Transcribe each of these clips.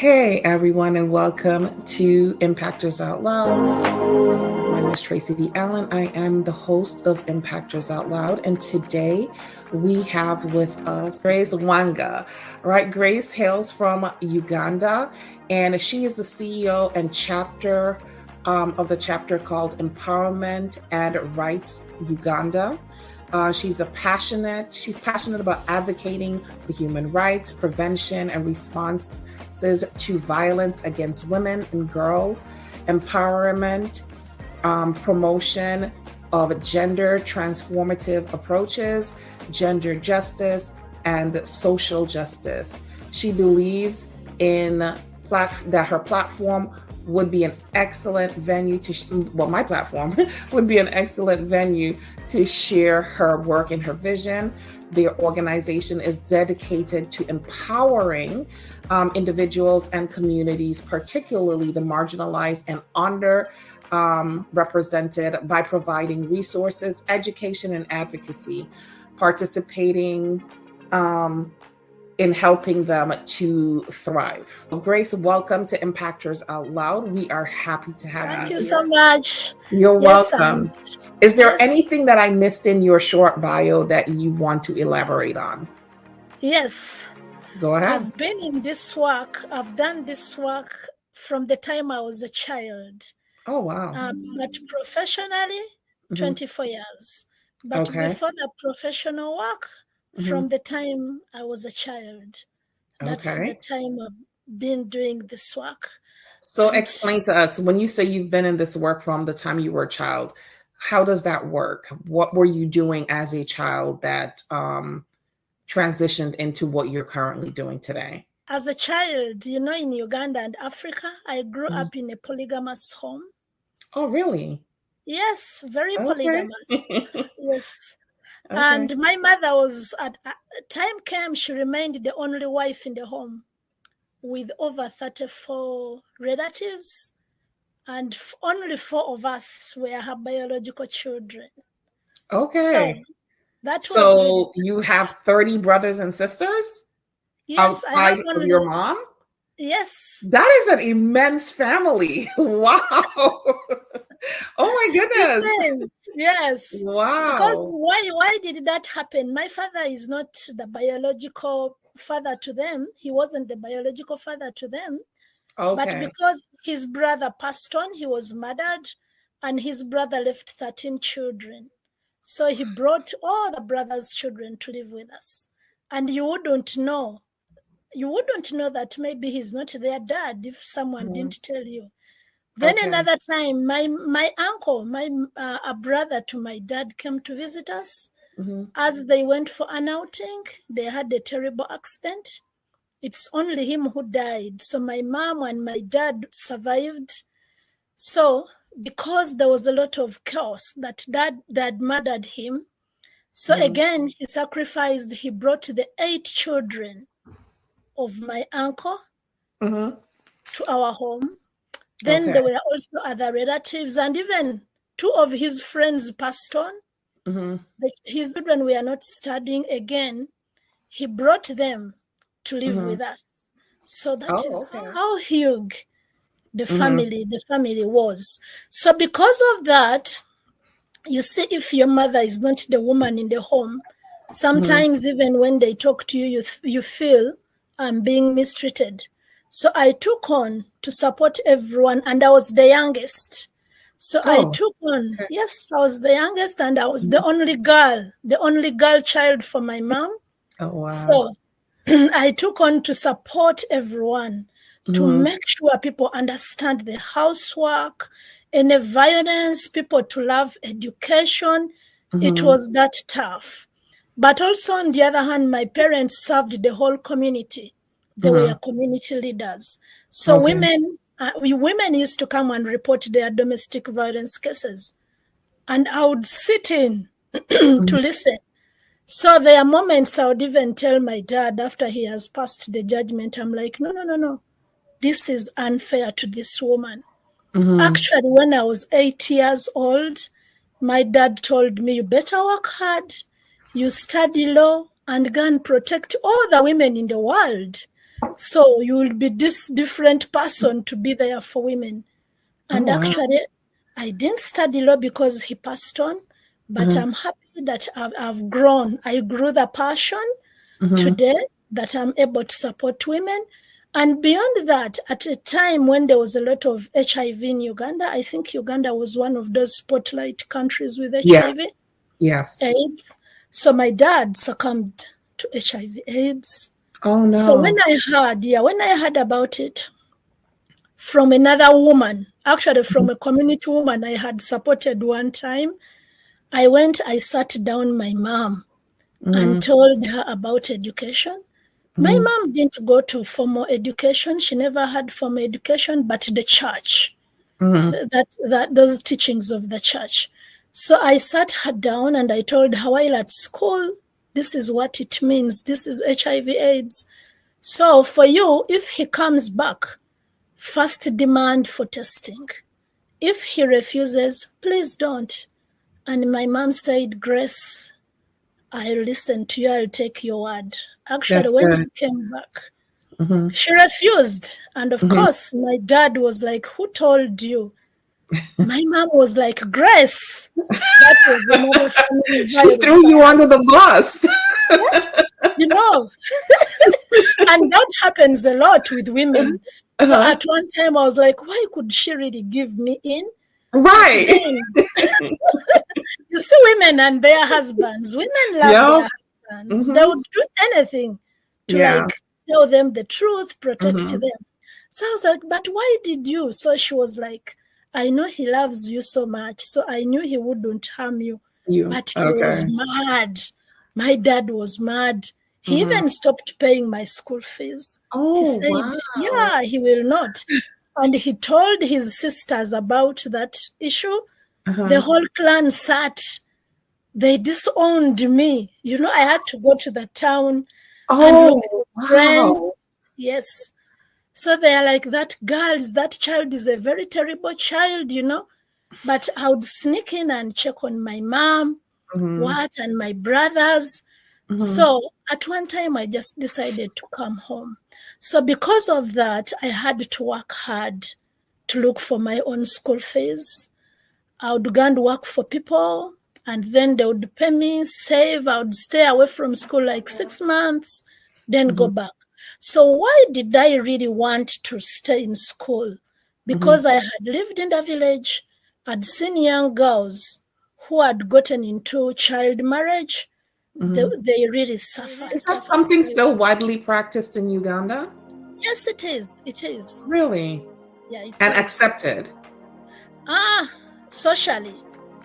Hey everyone, and welcome to Impctrs Out Loud. My name is Tracy V. Allen. I am the host of Impctrs Out Loud, and today we have with us Grace Lwanga. Right, Grace hails from Uganda, and she is the CEO and chapter of the chapter called Empowerment and Rights Uganda. She's passionate about advocating for human rights, prevention, and responses to violence against women and girls, empowerment, promotion of gender transformative approaches, gender justice, and social justice. She believes in that her platform would be an excellent venue my platform would be an excellent venue to share her work and her vision. Their organization is dedicated to empowering individuals and communities, particularly the marginalized and underrepresented, by providing resources, education, and advocacy, participating in helping them to thrive. Grace, welcome to Impctrs Out Loud. We are happy to have you. Thank you so much. You're welcome. Is there anything that I missed in your short bio that you want to elaborate on? Yes. Go ahead. I've been in this work. I've done this work from the time I was a child. Oh, wow. But professionally, 24 years. But before the professional work, from the time I was a child, that's the time I've been doing this work. So explain to us, when you say you've been in this work from the time you were a child, how does that work? What were you doing as a child that transitioned into what you're currently doing today? As a child, in Uganda and Africa, I grew up in a polygamous home. Oh, really? Yes, very polygamous. Yes. Okay. And my mother was, at time came, she remained the only wife in the home with over 34 relatives, and only 4 of us were her biological children. Okay. So you have 30 brothers and sisters? Yes, outside of your mom? Yes. That is an immense family. Wow. Oh my goodness. Yes. Wow. Because why did that happen? My father is not the biological father to them. He wasn't the biological father to them. Okay. But because his brother passed on, he was murdered, and his brother left 13 children. So he brought all the brothers' children to live with us. And you wouldn't know that maybe he's not their dad if someone didn't tell you. Then another time, my uncle, a brother to my dad, came to visit us. As they went for an outing, they had a terrible accident. It's only him who died. So my mom and my dad survived. So because there was a lot of chaos that dad murdered him, so again, he sacrificed, he brought the 8 children of my uncle to our home. Then there were also other relatives, and even 2 of his friends passed on. His children were not studying again. He brought them to live with us. So that is how huge the family was. So because of that, you see, if your mother is not the woman in the home, sometimes even when they talk to you, you feel I'm being mistreated. So I took on to support everyone, and I was the youngest. So I took on, yes, I was the youngest, and I was the only girl child for my mom. Oh, wow. So I took on to support everyone, to make sure people understand the housework, any violence, people to love education. It was that tough. But also, on the other hand, my parents served the whole community. They were community leaders. So women used to come and report their domestic violence cases. And I would sit in to listen. So there are moments I would even tell my dad after he has passed the judgment, I'm like, no. This is unfair to this woman. Actually, when I was 8 years old, my dad told me, you better work hard, you study law, and go and protect all the women in the world. So you will be this different person to be there for women. And actually, I didn't study law because he passed on, but I'm happy that I've grown. I grew the passion today that I'm able to support women. And beyond that, at a time when there was a lot of HIV in Uganda, I think Uganda was one of those spotlight countries with HIV. Yes. AIDS. So my dad succumbed to HIV AIDS. Oh no. So when I heard about it from another woman, actually from a community woman I had supported one time, I sat down my mom and told her about education. My mom didn't go to formal education. She never had formal education, but the church, that those teachings of the church. So I sat her down and I told her, while at school, this is what it means. This is HIV AIDS. So for you, if he comes back, first demand for testing. If he refuses, please don't. And my mom said, Grace, I'll listen to you. I'll take your word. Actually, when he came back, she refused. And of course, my dad was like, who told you? My mom was like, Grace. That was another family. She threw you under the bus. You know, and that happens a lot with women. So at one time I was like, why could she really give me in? Right. You see women and their husbands. Women love their husbands. They would do anything to like tell them the truth, protect them. So I was like, but why did you? So she was like, I know he loves you so much, so I knew he wouldn't harm you. But he was mad. My dad was mad. He even stopped paying my school fees. He said, he will not. And he told his sisters about that issue. The whole clan sat. They disowned me. You know, I had to go to the town and look for friends. Yes. So they are like, that child is a very terrible child, you know. But I would sneak in and check on my mom, and my brothers. So at one time, I just decided to come home. So because of that, I had to work hard to look for my own school fees. I would go and work for people, and then they would pay me, save. I would stay away from school like 6 months, then go back. So why did I really want to stay in school? Because I had lived in the village, I'd seen young girls who had gotten into child marriage. They really suffered. Is that something still widely practiced in Uganda? Yes, it is. It is. Really? Yeah, it and is. accepted? Socially.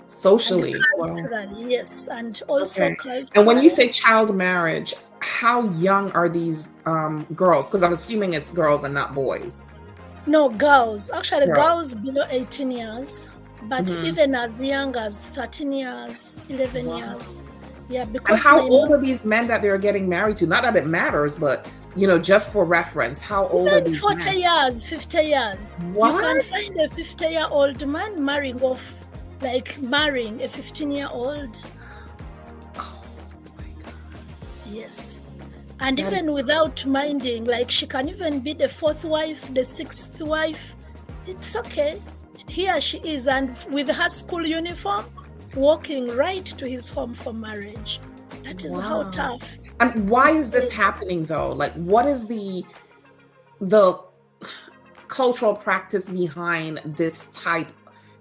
Socially. Culturally, yes. And also culturally. And when you say child marriage, how young are these girls? Because I'm assuming it's girls and not boys. No, girls. Actually, girls below 18 years. But even as young as 13 years, 11 years. Yeah, because. And how old are these men that they're getting married to? Not that it matters, but you know, just for reference, how old are these 40 men? years, 50 years. What? You can find a 50-year-old man marrying a 15-year-old. Oh my God. Yes. And that even without minding, like she can even be the fourth wife, the sixth wife. It's okay. Here she is, and with her school uniform, walking right to his home for marriage. That is how tough. And why is this happening though? Like, what is the cultural practice behind this type?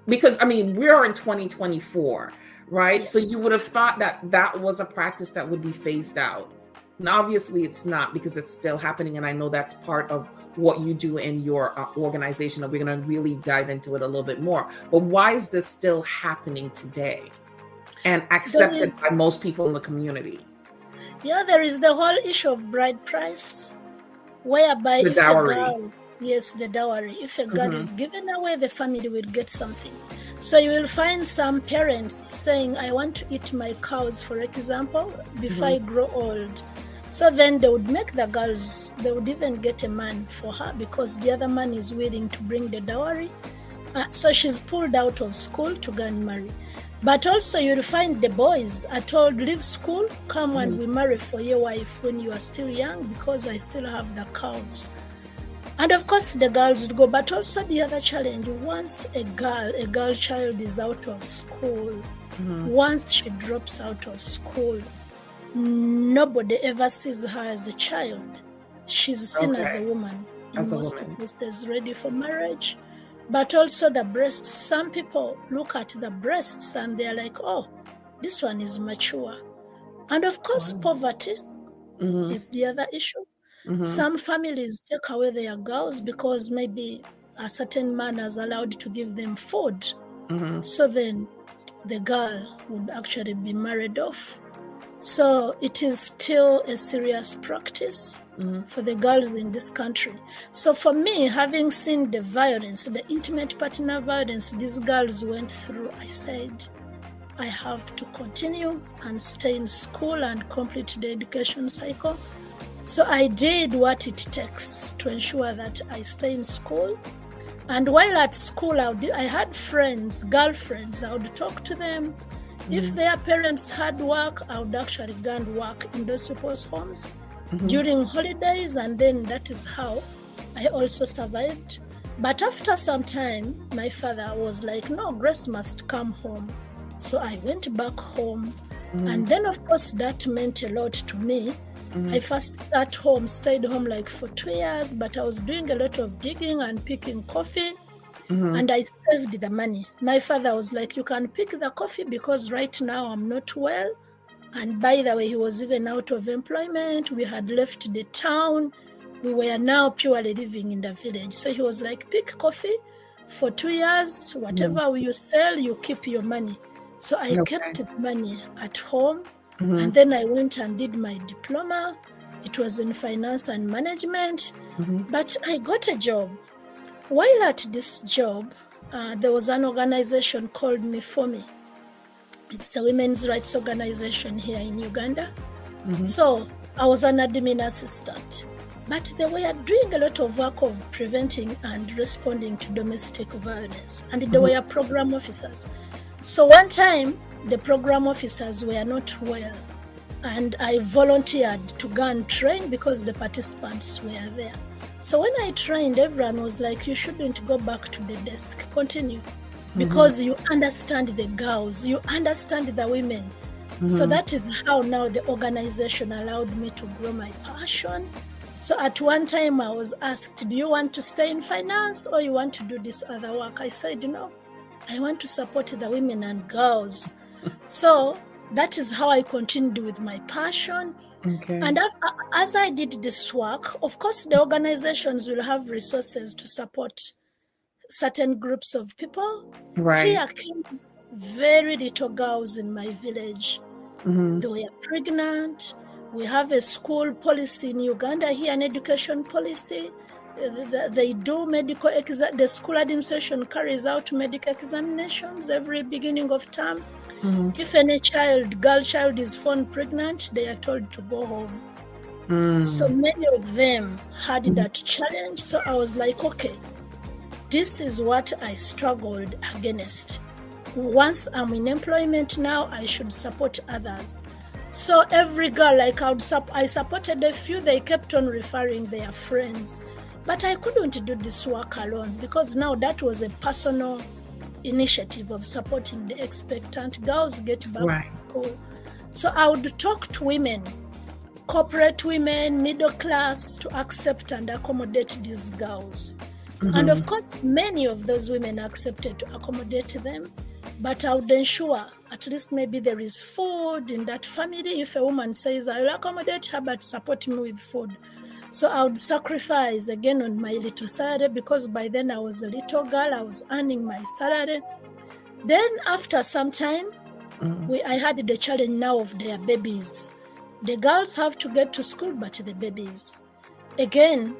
Because I mean, we are in 2024, right? Yes. So you would have thought that was a practice that would be phased out. And obviously it's not, because it's still happening. And I know that's part of what you do in your organization, and we're going to really dive into it a little bit more. But why is this still happening today and accepted by most people in the community? Yeah, there is the whole issue of bride price, whereby the dowry. The dowry. If a girl is given away, the family will get something. So you will find some parents saying, I want to eat my cows, for example, before I grow old. So then they would make the girls, they would even get a man for her because the other man is willing to bring the dowry. So she's pulled out of school to go and marry. But also you'll find the boys are told, leave school, come and we marry for your wife when you are still young, because I still have the cows. And of course the girls would go. But also the other challenge, once a girl child is out of school, once she drops out of school, nobody ever sees her as a child. She's seen as a woman in most cases, ready for marriage. But also the breasts, some people look at the breasts and they're like, oh, this one is mature. And of course, poverty is the other issue. Some families take away their girls because maybe a certain man is allowed to give them food. So then the girl would actually be married off. So it is still a serious practice for the girls in this country. So for me, having seen the violence, the intimate partner violence these girls went through, I said, I have to continue and stay in school and complete the education cycle. So I did what it takes to ensure that I stay in school. And while at school, I had friends, girlfriends, I would talk to them. If their parents had work, I would actually go and work in those people's homes during holidays, and then that is how I also survived. But after some time, my father was like, no, Grace must come home. So I went back home, and then of course that meant a lot to me. I first stayed home like for 2 years, but I was doing a lot of digging and picking coffee. And I saved the money. My father was like, you can pick the coffee because right now I'm not well. And by the way, he was even out of employment. We had left the town. We were now purely living in the village. So he was like, pick coffee for 2 years. Whatever you sell, you keep your money. So I kept the money at home. And then I went and did my diploma. It was in finance and management. But I got a job. While at this job, there was an organization called Me For Me. It's a women's rights organization here in Uganda. So I was an admin assistant. But they were doing a lot of work of preventing and responding to domestic violence. And they were program officers. So one time, the program officers were not well. And I volunteered to go and train because the participants were there. So when I trained, everyone was like, you shouldn't go back to the desk, continue. Because you understand the girls, you understand the women. So that is how now the organization allowed me to grow my passion. So at one time I was asked, do you want to stay in finance or you want to do this other work? I said, no, I want to support the women and girls. So that is how I continued with my passion. And as I did this work, of course, the organizations will have resources to support certain groups of people. Here came very little girls in my village. They were pregnant. We have a school policy in Uganda here, an education policy. They do medical the school administration carries out medical examinations every beginning of term. If any girl child is found pregnant, they are told to go home. So many of them had that challenge. So I was like, okay, this is what I struggled against. Once I'm in employment now, I should support others. So every girl, I supported a few, they kept on referring their friends. But I couldn't do this work alone because now that was a personal initiative of supporting the expectant girls get back to school. So I would talk to women, corporate women, middle class, to accept and accommodate these girls. And of course, many of those women accepted to accommodate them, but I would ensure at least maybe there is food in that family. If a woman says, I will accommodate her, but support me with food. So I would sacrifice again on my little salary because by then I was a little girl, I was earning my salary. Then after some time, I had the challenge now of their babies. The girls have to get to school, but the babies. Again,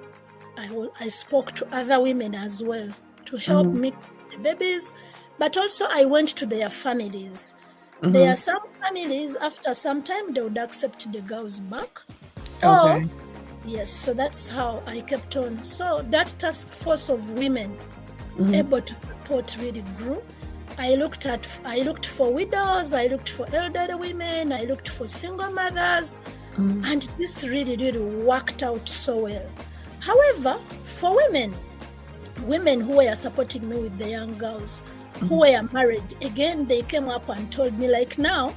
I spoke to other women as well to help meet the babies, but also I went to their families. There are some families, after some time, they would accept the girls back. Yes, so that's how I kept on. So that task force of women able to support really grew. I looked for widows, I looked for elderly women, I looked for single mothers, and this really, really worked out so well. However, for women who were supporting me with the young girls, who were married, again, they came up and told me, like, now,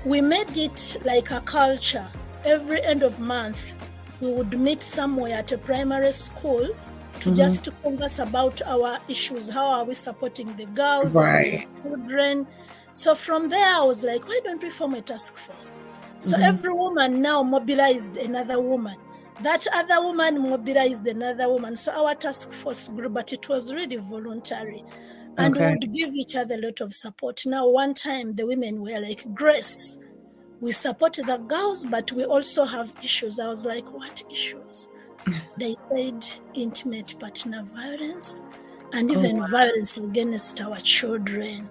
we made it like a culture. Every end of month, we would meet somewhere at a primary school to just to converse about our issues. How are we supporting the girls and the children? So from there, I was like, why don't we form a task force? So every woman now mobilized another woman. That other woman mobilized another woman. So our task force grew, but it was really voluntary. And we would give each other a lot of support. Now, one time, the women were like, Grace, we support the girls, but we also have issues. I was like, what issues? They said intimate partner violence and even violence against our children.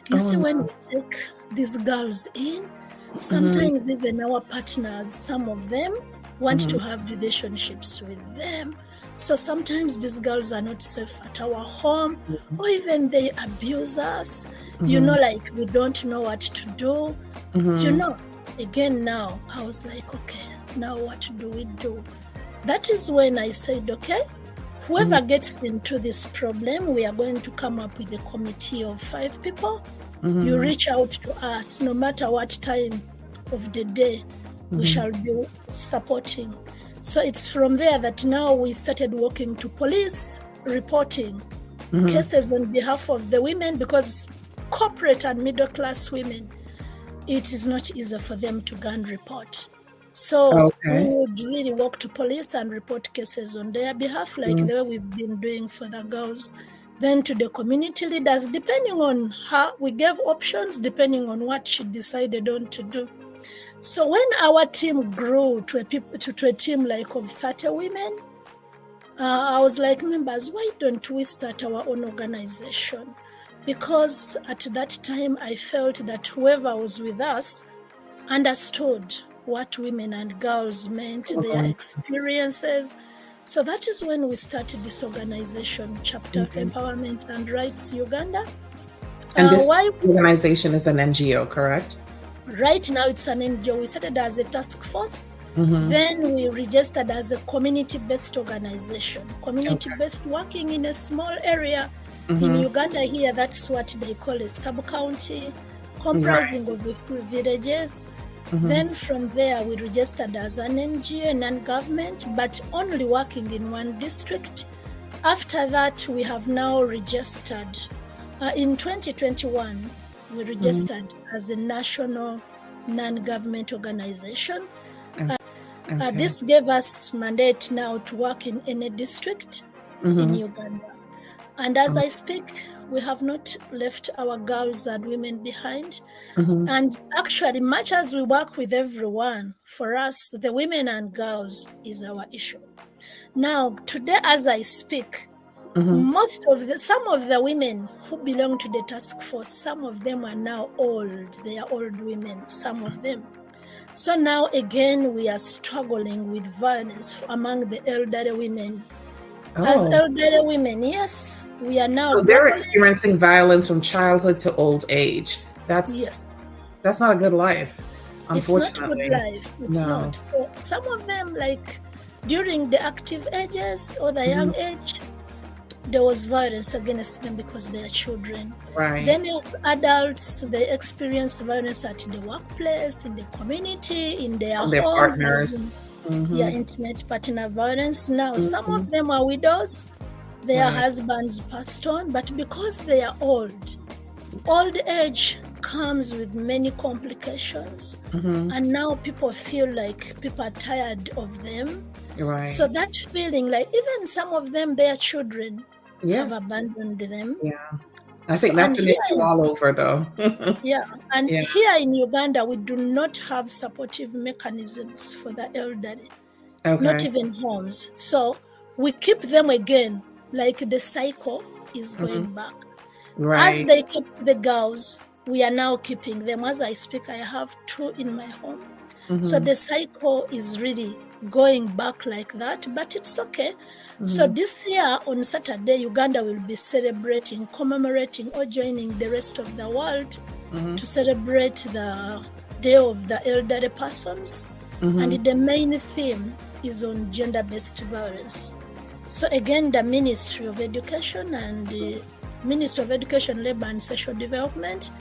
You see, when we take these girls in, sometimes even our partners, some of them want to have relationships with them. So sometimes these girls are not safe at our home, or even they abuse us. You know, like we don't know what to do. You know, again, now I was like, okay, now what do we do? That is when I said, okay, whoever gets into this problem, we are going to come up with a committee of 5 people. You reach out to us, no matter what time of the day, we shall be supporting. So it's from there that now we started working to police, reporting cases on behalf of the women, because corporate and middle class women, it is not easy for them to go and report. So we would really work to police and report cases on their behalf, like the way we've been doing for the girls. Then to the community leaders, depending on how we gave options, depending on what she decided on to do. So when our team grew to a team like of 30 women, I was like, members, why don't we start our own organization? Because at that time, I felt that whoever was with us understood what women and girls meant, their experiences. So that is when we started this organization, Chapter of Empowerment and Rights Uganda. And this organization is an NGO, correct? Right now it's an NGO. We started as a task force. Then we registered as a community-based organization. Community-based, working in a small area in Uganda here. That's what they call a sub-county, comprising of a few villages. Then from there, we registered as an NGO, non-government, but only working in one district. After that, we have now registered. In 2021, we registered as a national non-government organization. This gave us mandate now to work in any district in Uganda. And as I speak, we have not left our girls and women behind. And actually, much as we work with everyone, for us, the women and girls is our issue. Now, today, as I speak, some of the women who belong to the task force, some of them are now old. They are old women, some of them. So now, again, we are struggling with violence among the elderly women. As elderly women, yes, we are now. So they're experiencing violence from childhood to old age. That's not a good life, unfortunately. It's not a good life. It's not. So some of them, like during the active ages or the young age, there was violence against them because they are children. Right. Then as adults, they experienced violence at the workplace, in the community, in their homes. Partners. Intimate partner violence. Now, some of them are widows. Their husbands passed on, but because they are old age comes with many complications. And now people feel like people are tired of them. Right. So that feeling, like even some of them, their children have abandoned them. Yeah. I think that's an issue all over, though. Here in Uganda, we do not have supportive mechanisms for the elderly, not even homes. So we keep them again, like the cycle is going back. Right. As they kept the girls, we are now keeping them. As I speak, I have 2 in my home. So the cycle is really going back like that, but it's okay. So this year on Saturday, Uganda will be celebrating, commemorating, or joining the rest of the world to celebrate the Day of the Elderly Persons. And the main theme is on gender-based violence. So again, the Ministry of Education and the Ministry of Education, Labour and Social Development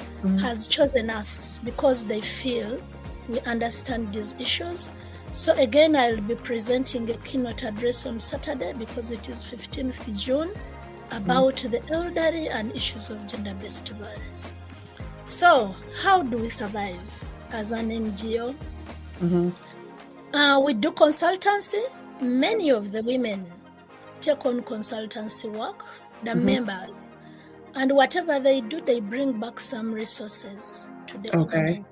has chosen us because they feel we understand these issues. So again, I'll be presenting a keynote address on Saturday because it is 15th June about the elderly and issues of gender-based violence. So how do we survive as an NGO? We do consultancy. Many of the women take on consultancy work, the members, and whatever they do, they bring back some resources to the organization.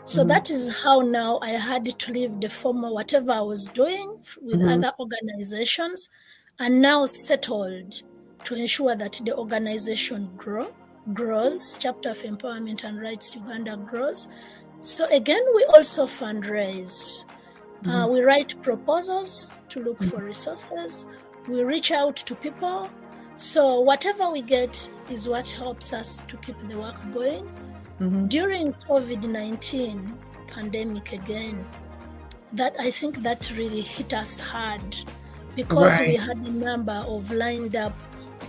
So that is how now I had to leave the former whatever I was doing with other organizations and now settled to ensure that the organization grows, chapter of Empowerment and Rights Uganda grows. So again, we also fundraise. We write proposals to look for resources. We reach out to people. So whatever we get is what helps us to keep the work going. During COVID-19 pandemic again, that I think that really hit us hard because we had a number of lined up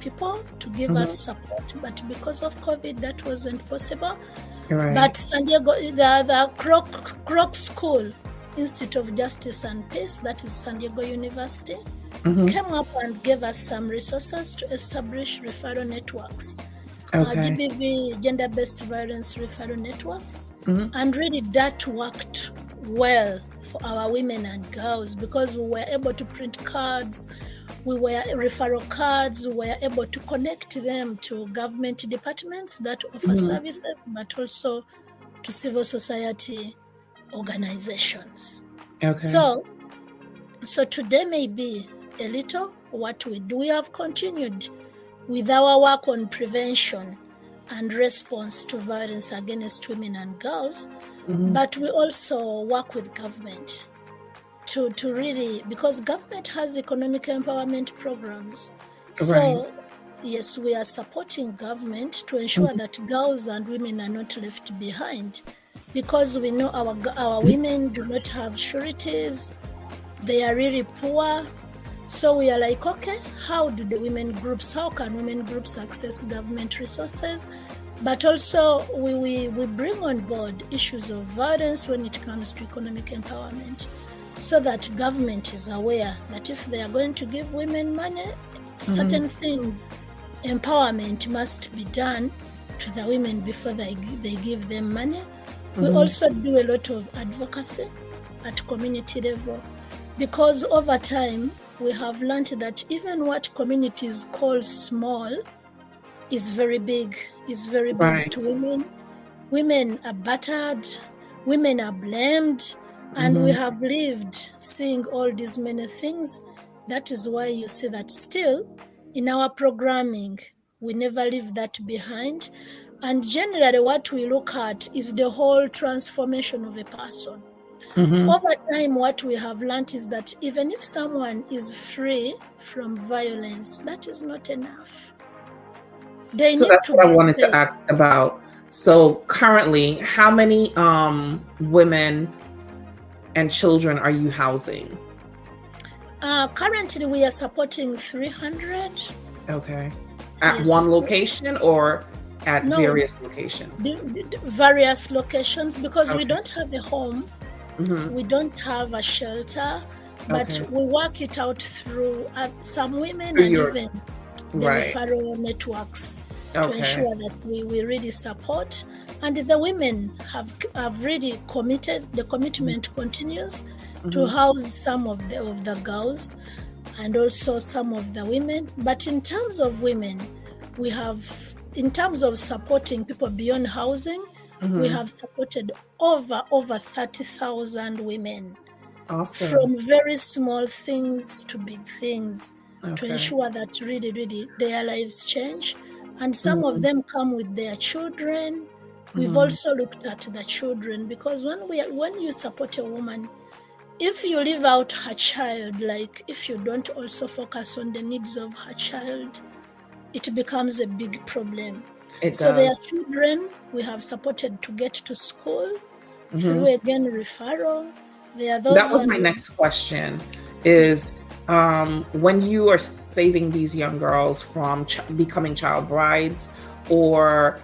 people to give us support, but because of COVID, that wasn't possible. But San Diego, the Kroc School, Institute of Justice and Peace, that is San Diego University, came up and gave us some resources to establish referral networks. GBV, gender-based violence referral networks, and really that worked well for our women and girls because we were able to print cards, we were referral cards, we were able to connect them to government departments that offer services, but also to civil society organizations. So today may be a little what we do. We have continued with our work on prevention and response to violence against women and girls, but we also work with government to really, because government has economic empowerment programs. So yes, we are supporting government to ensure that girls and women are not left behind, because we know our women do not have sureties, they are really poor. So we are like, okay, how can women groups access government resources? But also we bring on board issues of violence when it comes to economic empowerment, so that government is aware that if they are going to give women money, certain things, empowerment must be done to the women before they give them money. We also do a lot of advocacy at community level, because over time, we have learned that even what communities call small is very big to women. Women are battered, women are blamed, and we have lived seeing all these many things. That is why you see that still in our programming, we never leave that behind. And generally what we look at is the whole transformation of a person. Over time, what we have learned is that even if someone is free from violence, that is not enough. So that's what I wanted to ask about. So currently, how many women and children are you housing? Currently, we are supporting 300. Okay. At one location or at various locations? Various locations, because we don't have a home. We don't have a shelter, but we work it out through some women and even the referral networks to ensure that we really support. And the women have really committed, the commitment continues to house some of the girls and also some of the women. But in terms of women, we have, in terms of supporting people beyond housing, we have supported over 30,000 women. Awesome. From very small things to big things, to ensure that really their lives change. And some of them come with their children. We've also looked at the children, because when you support a woman, if you leave out her child, like if you don't also focus on the needs of her child, it becomes a big problem. So there are children we have supported to get to school through, again, referral. There are those. That was my next question is, when you are saving these young girls from becoming child brides, or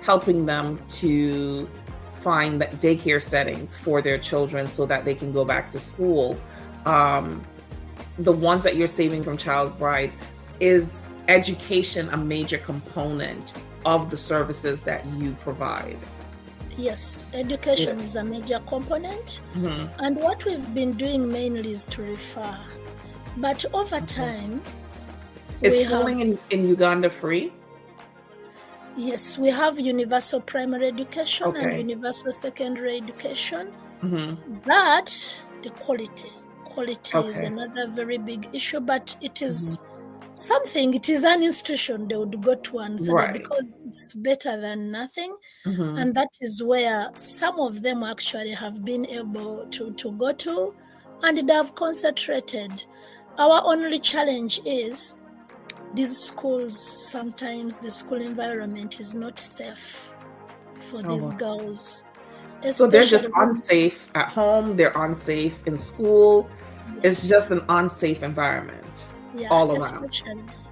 helping them to find that daycare settings for their children so that they can go back to school, the ones that you're saving from child bride, is education a major component of the services that you provide? Yes, education is a major component. And what we've been doing mainly is to refer. But over time... Is schooling in Uganda free? Yes, we have universal primary education and universal secondary education. But the quality is another very big issue. But it is something, it is an institution they would go to and say because it's better than nothing. And that is where some of them actually have been able to go to, and they have concentrated. Our only challenge is these schools, sometimes the school environment is not safe for these girls. So they're just unsafe at home, they're unsafe in school. It's just an unsafe environment all around.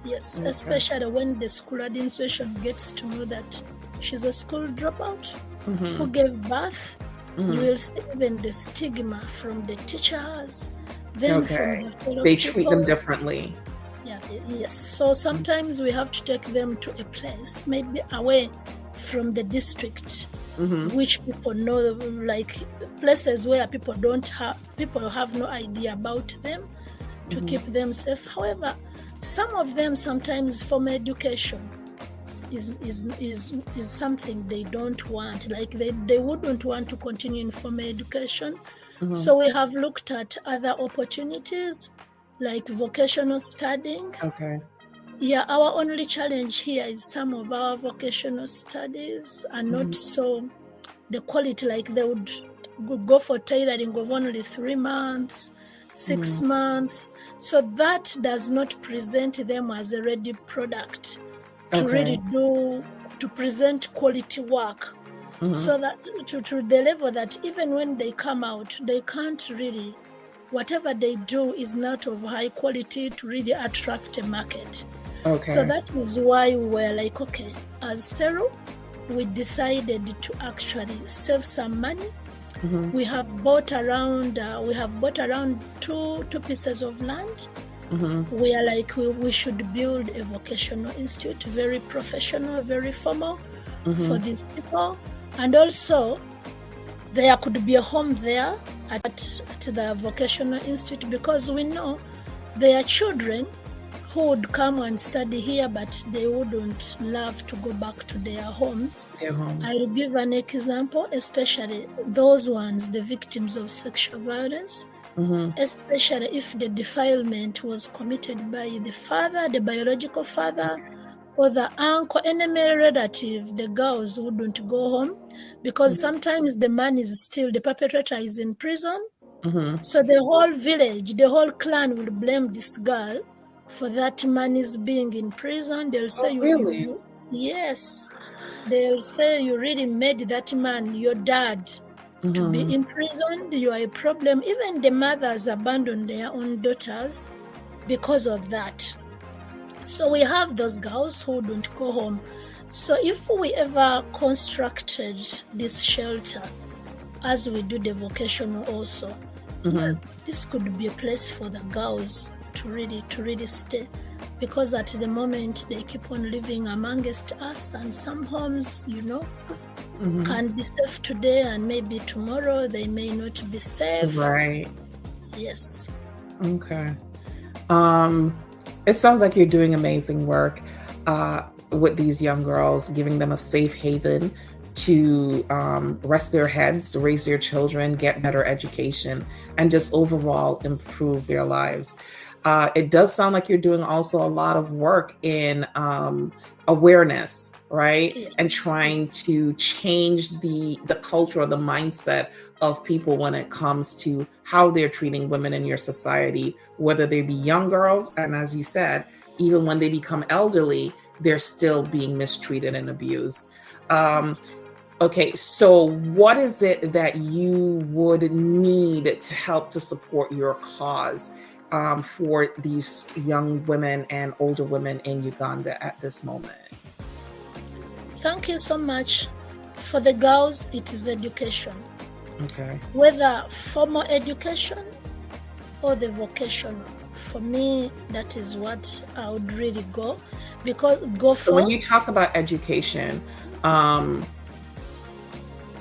Especially when the school administration gets to know that she's a school dropout who gave birth. You will see even the stigma from the teachers, then from the fellow they people. Treat them differently. So sometimes we have to take them to a place, maybe away from the district, which people know, like places where people have no idea about them, to keep them safe. However, some of them, sometimes formal education is something they don't want. Like they wouldn't want to continue in formal education. So we have looked at other opportunities, like vocational studying. Our only challenge here is some of our vocational studies are not so the quality, like they would go for tailoring of only 3 months, 6 months. So that does not present them as a ready product to really to present quality work. So that to the level that even when they come out, they can't really, whatever they do is not of high quality to really attract a market. So that is why we were like, as Seru, we decided to actually save some money. We have bought around two pieces of land. We are like, we should build a vocational institute, very professional, very formal for these people. And also there could be a home there at the vocational institute, because we know there are children who would come and study here, but they wouldn't love to go back to their homes. I'll give an example, especially those ones, the victims of sexual violence, especially if the defilement was committed by the father, the biological father, or the uncle, any male relative. The girls wouldn't go home because sometimes the man is still, the perpetrator is in prison. So the whole village, the whole clan will blame this girl for that man is being in prison. They'll say, yes, they'll say you really made that man, your dad, to be in prison. You are a problem. Even the mothers abandon their own daughters because of that. So we have those girls who don't go home. So if we ever constructed this shelter, as we do the vocational also, this could be a place for the girls to really stay, because at the moment they keep on living amongst us, and some homes, can be safe today and maybe tomorrow they may not be safe. Yes. It sounds like you're doing amazing work with these young girls, giving them a safe haven to rest their heads, raise their children, get better education, and just overall improve their lives. It does sound like you're doing also a lot of work in awareness, right? Yeah. And trying to change the culture or the mindset of people when it comes to how they're treating women in your society, whether they be young girls, and as you said, even when they become elderly, they're still being mistreated and abused. Okay, so what is it that you would need to help to support your cause for these young women and older women in Uganda at this moment? Thank you so much. For the girls, it is education. Okay. Whether formal education or the vocational. For me, that is what I would really go for. So when you talk about education,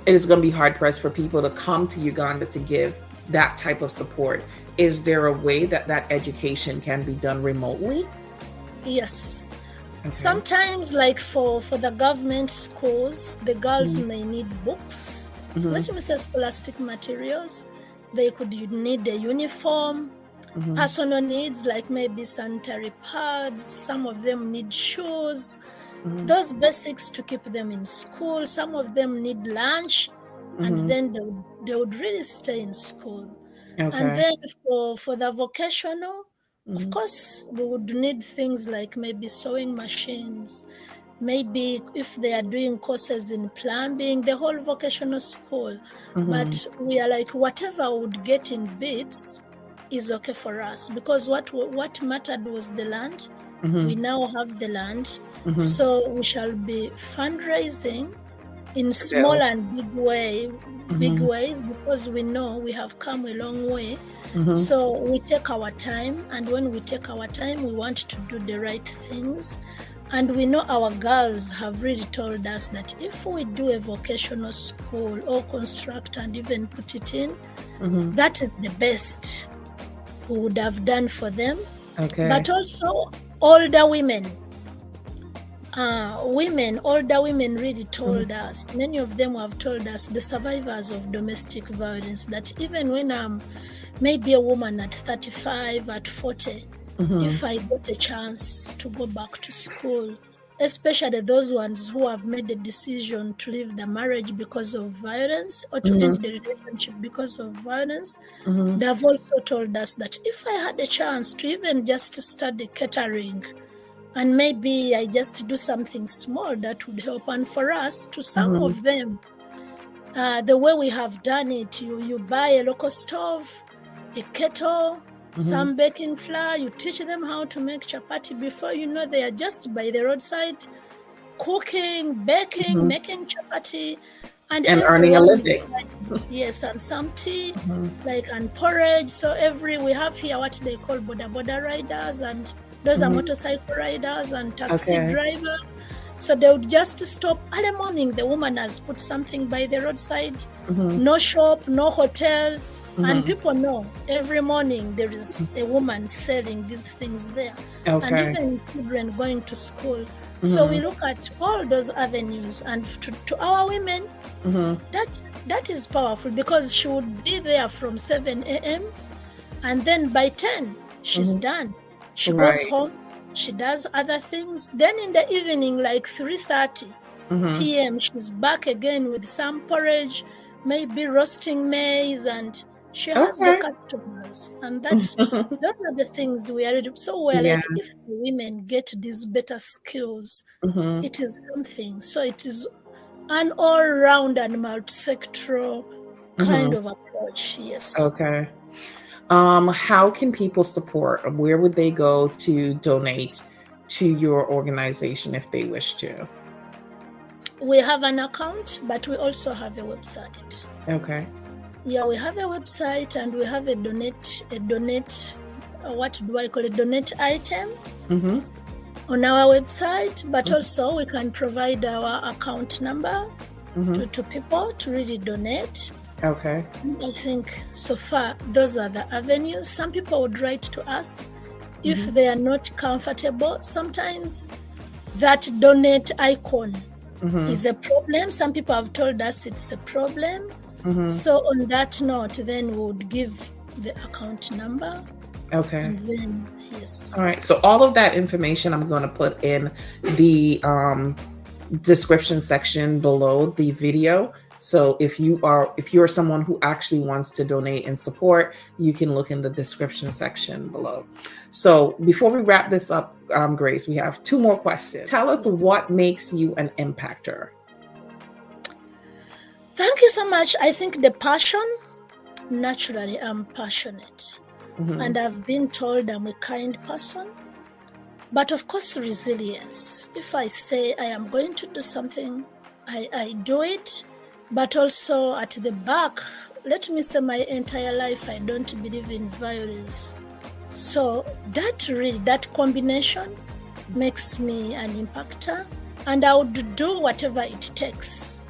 it is going to be hard pressed for people to come to Uganda to give that type of support. Is there a way that education can be done remotely? Yes. Okay. Sometimes, like for the government schools, the girls may need books, let me say scholastic materials. They could need a uniform, personal needs like maybe sanitary pads. Some of them need shoes. Those basics to keep them in school. Some of them need lunch, and then they would really stay in school. Okay. And then for the vocational, of course, we would need things like maybe sewing machines, maybe if they are doing courses in plumbing, the whole vocational school. But we are like, whatever would get in bits is okay for us, because what mattered was the land. We now have the land. So we shall be fundraising in small and big ways, because we know we have come a long way. So we take our time, and when we take our time, we want to do the right things. And we know our girls have really told us that if we do a vocational school or construct and even put it in, that is the best we would have done for them. Okay. But also older women. Older women really told us, many of them have told us, the survivors of domestic violence, that even when I'm maybe a woman at 35, at 40, if I got a chance to go back to school, especially those ones who have made a decision to leave the marriage because of violence or to end the relationship because of violence, they've also told us that if I had a chance to even just study catering, and maybe I just do something small that would help. And for us, to some of them, the way we have done it, you buy a local stove, a kettle, some baking flour, you teach them how to make chapati. Before you know, they are just by the roadside, cooking, baking, making chapati, and earning a living. Yes, and some tea, and porridge. So we have here what they call boda riders, and those are motorcycle riders and taxi drivers. So they would just stop early morning. The woman has put something by the roadside, no shop, no hotel. And people know every morning there is a woman selling these things there. And even children going to school. So we look at all those avenues, and to our women, that is powerful, because she would be there from 7 a.m. and then by 10, she's done. She goes home, she does other things. Then in the evening, like 3:30 p.m., she's back again with some porridge, maybe roasting maize, and she has the customers. And those are the things we are. So we're like, if the women get these better skills, it is something. So it is an all-round and multi-sectoral kind of approach. Yes. Okay. How can people support? Where would they go to donate to your organization if they wish to? We have an account, but we also have a website. Okay. Yeah, we have a website, and we have a donate, what do I call it? Donate item on our website, but also we can provide our account number to people to really donate. Okay. I think so far those are the avenues. Some people would write to us if they are not comfortable. Sometimes that donate icon is a problem. Some people have told us it's a problem. So on that note, then we would give the account number. Okay. And then, yes. All right. So all of that information I'm going to put in the description section below the video. So if you're someone who actually wants to donate and support, you can look in the description section below. So before we wrap this up, Grace, we have 2 more questions. Tell us what makes you an impactor. Thank you so much. I think the passion, naturally, I'm passionate. And I've been told I'm a kind person. But of course, resilience. If I say I am going to do something, I do it. But also at the back, let me say my entire life, I don't believe in violence. So that combination makes me an impactor. And I would do whatever it takes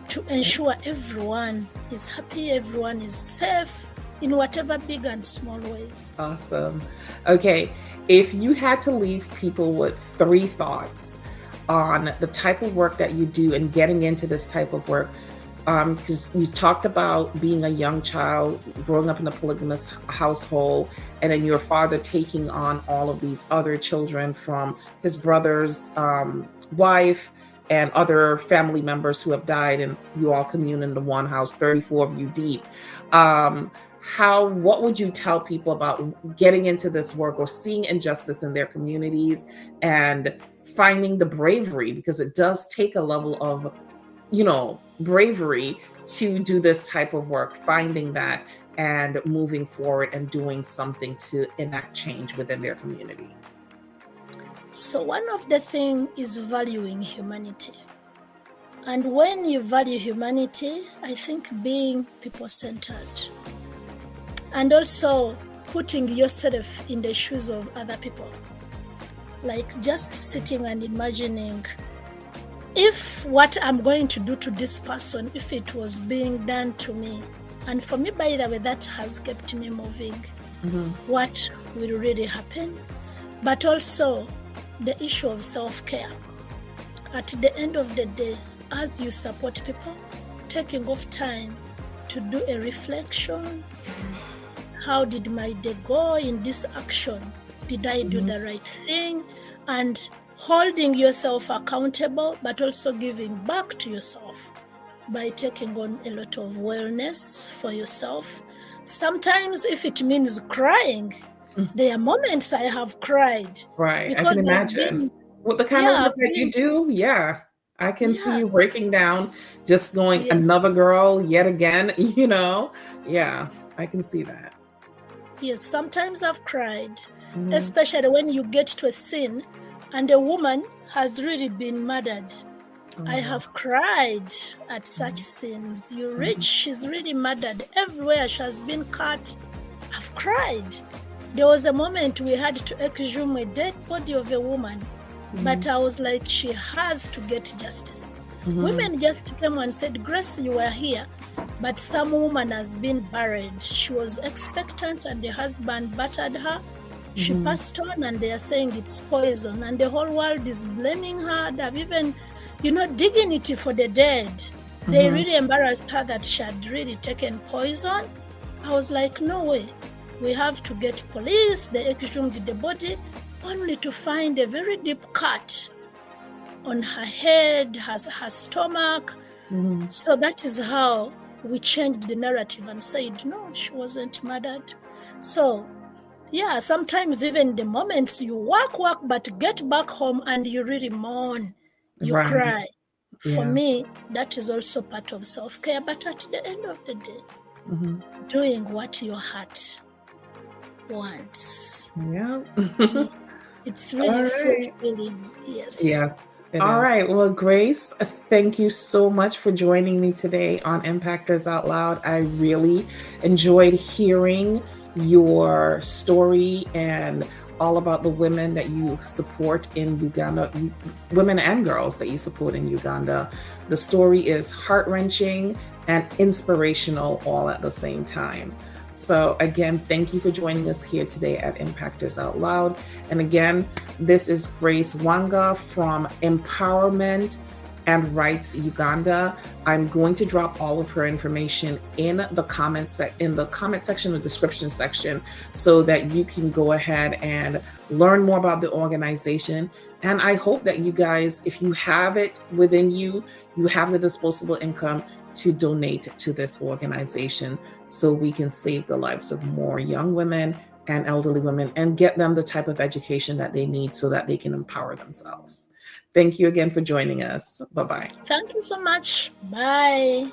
to ensure everyone is happy, everyone is safe in whatever big and small ways. Awesome. Okay. If you had to leave people with 3 thoughts on the type of work that you do and getting into this type of work, because you talked about being a young child, growing up in a polygamous household, and then your father taking on all of these other children from his brother's wife and other family members who have died, and you all commune into one house, 34 of you deep. What would you tell people about getting into this work or seeing injustice in their communities and finding the bravery, because it does take a level of, bravery to do this type of work, finding that and moving forward and doing something to enact change within their community? So one of the things is valuing humanity. And when you value humanity, I think being people-centered and also putting yourself in the shoes of other people. Like just sitting and imagining, if what I'm going to do to this person, if it was being done to me, and for me, by the way, that has kept me moving. What will really happen? But also the issue of self-care. At the end of the day, as you support people, taking off time to do a reflection. How did my day go in this action? Did I do the right thing? And holding yourself accountable, but also giving back to yourself by taking on a lot of wellness for yourself. Sometimes if it means crying, there are moments I have cried. Right, I can imagine. With the kind of work that you do, I can see you breaking down, just going, another girl yet again, I can see that. Yes, sometimes I've cried, especially when you get to a scene and a woman has really been murdered. I have cried at such scenes. You reach, she's really murdered. Everywhere she has been cut. I've cried. There was a moment we had to exhume a dead body of a woman, but I was like, she has to get justice. Women just came and said, Grace, you were here, but some woman has been buried. She was expectant and the husband battered her. She passed on and they are saying it's poison and the whole world is blaming her. They've even, dignity for the dead. They really embarrassed her that she had really taken poison. I was like, no way. We have to get police. They exhumed the body only to find a very deep cut on her head, her stomach. So that is how we changed the narrative and said, no, she wasn't murdered. So, sometimes even the moments you work, but get back home and you really mourn, you cry. For me, that is also part of self-care. But at the end of the day, doing what your heart wants. It's really fulfilling. Yes. Yeah. All right. Well, Grace, thank you so much for joining me today on Impactors Out Loud. I really enjoyed hearing your story and all about the women that you support in Uganda, women and girls that you support in Uganda. The story is heart-wrenching and inspirational all at the same time. So again, thank you for joining us here today at Impactors Out Loud. And again, this is Grace Lwanga from Empowerment and Rights Uganda. I'm going to drop all of her information in the comment section, the description section, so that you can go ahead and learn more about the organization. And I hope that you guys, if you have it within you, you have the disposable income to donate to this organization so we can save the lives of more young women and elderly women and get them the type of education that they need so that they can empower themselves. Thank you again for joining us. Bye-bye. Thank you so much. Bye.